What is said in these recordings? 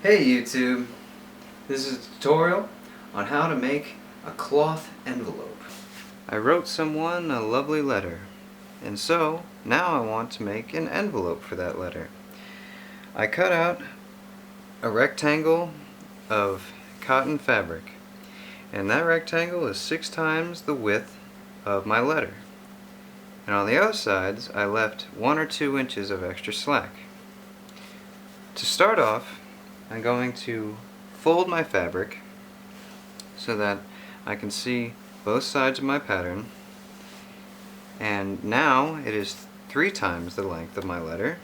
Hey YouTube, this is a tutorial on how to make a cloth envelope. I wrote someone a lovely letter, and so now I want to make an envelope for that letter. I cut out a rectangle of cotton fabric, and that rectangle is 6 times the width of my letter. And on the other sides I left 1 or 2 inches of extra slack. To start off, I'm going to fold my fabric so that I can see both sides of my pattern, and now it is 3 times the length of my letter,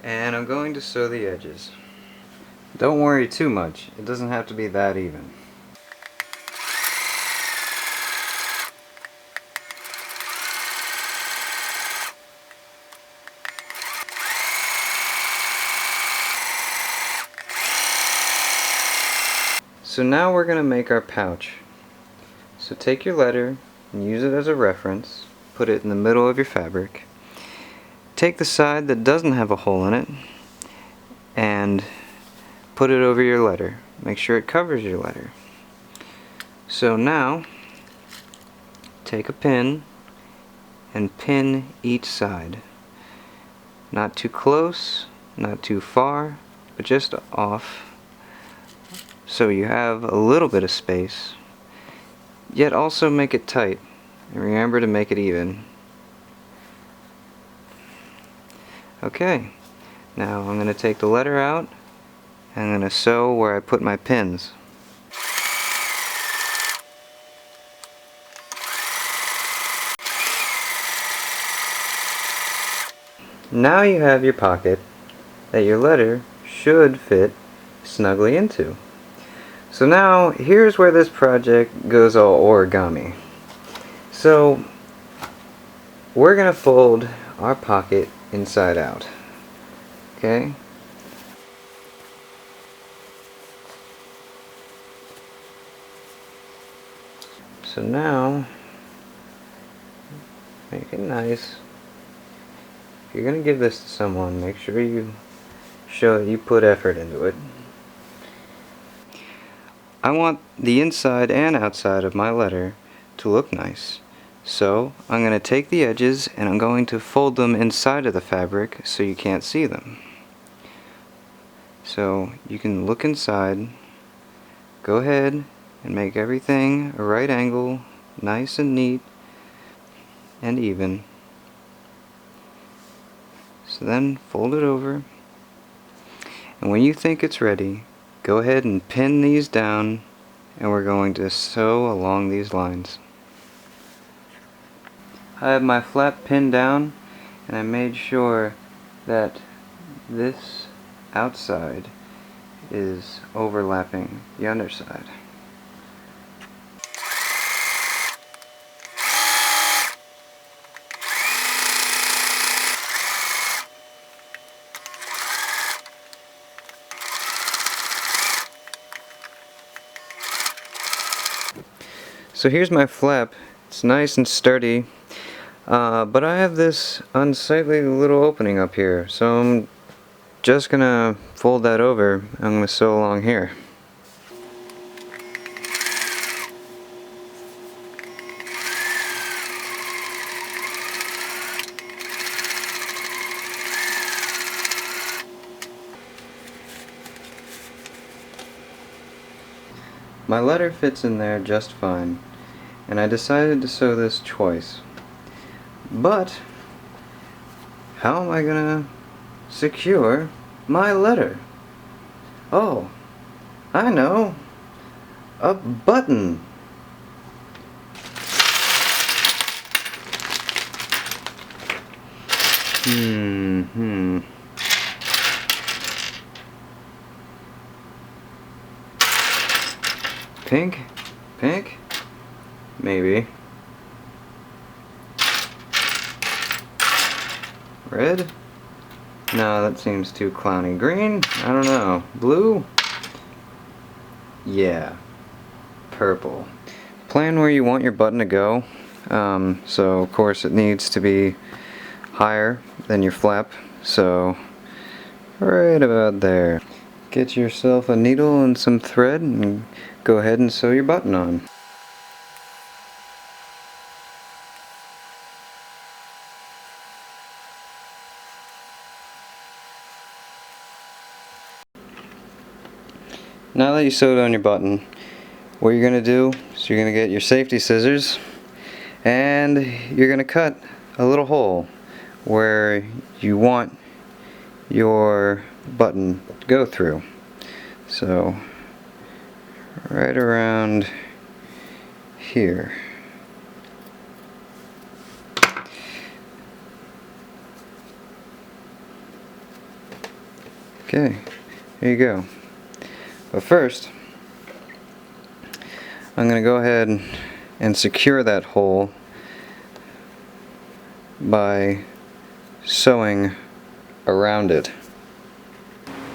and I'm going to sew the edges. Don't worry too much, it doesn't have to be that even. So now we're going to make our pouch. So take your letter and use it as a reference. Put it in the middle of your fabric. Take the side that doesn't have a hole in it and put it over your letter. Make sure it covers your letter. So now take a pin and pin each side. Not too close, not too far, but just off, so you have a little bit of space, yet also make it tight, and remember to make it even. Okay, now I'm going to take the letter out and I'm going to sew where I put my pins. Now you have your pocket that your letter should fit snugly into. So now here's where this project goes all origami. So we're going to fold our pocket inside out. Okay? So now make it nice. If you're going to give this to someone, make sure you show that you put effort into it. I want the inside and outside of my letter to look nice. So I'm going to take the edges and I'm going to fold them inside of the fabric so you can't see them. So you can look inside. Go ahead and make everything a right angle, nice and neat and even. So then fold it over, and when you think it's ready, go ahead and pin these down, and we're going to sew along these lines. I have my flap pinned down, and I made sure that this outside is overlapping the underside. So here's my flap. It's nice and sturdy, but I have this unsightly little opening up here, so I'm just gonna fold that over. I'm gonna sew along here. My letter fits in there just fine, and I decided to sew this twice. But how am I gonna secure my letter? Oh, I know! A button! Pink? Pink? Maybe. Red? No, that seems too clowny. Green? I don't know. Blue? Yeah. Purple. Plan where you want your button to go. So of course it needs to be higher than your flap. So right about there. Get yourself a needle and some thread and go ahead and sew your button on. Now that you sewed on your button, what you're going to do is you're going to get your safety scissors and you're going to cut a little hole where you want your button to go through. So right around here. Okay, here you go. But first, I'm going to go ahead and secure that hole by sewing around it.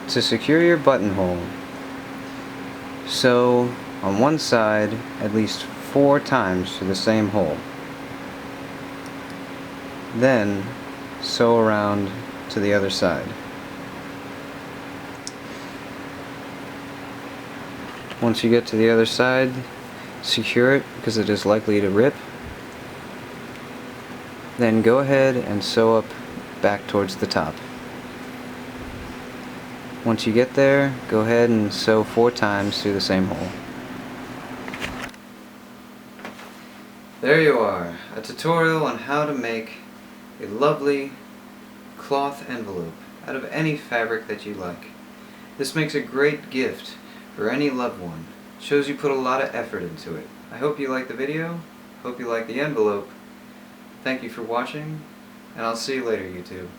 To secure your buttonhole, sew on one side at least 4 times to the same hole. Then sew around to the other side. Once you get to the other side, secure it because it is likely to rip. Then go ahead and sew up back towards the top. Once you get there, go ahead and sew 4 times through the same hole. There you are, a tutorial on how to make a lovely cloth envelope out of any fabric that you like. This makes a great gift for any loved one. Shows you put a lot of effort into it. I hope you like the video, hope you like the envelope. Thank you for watching, and I'll see you later, YouTube.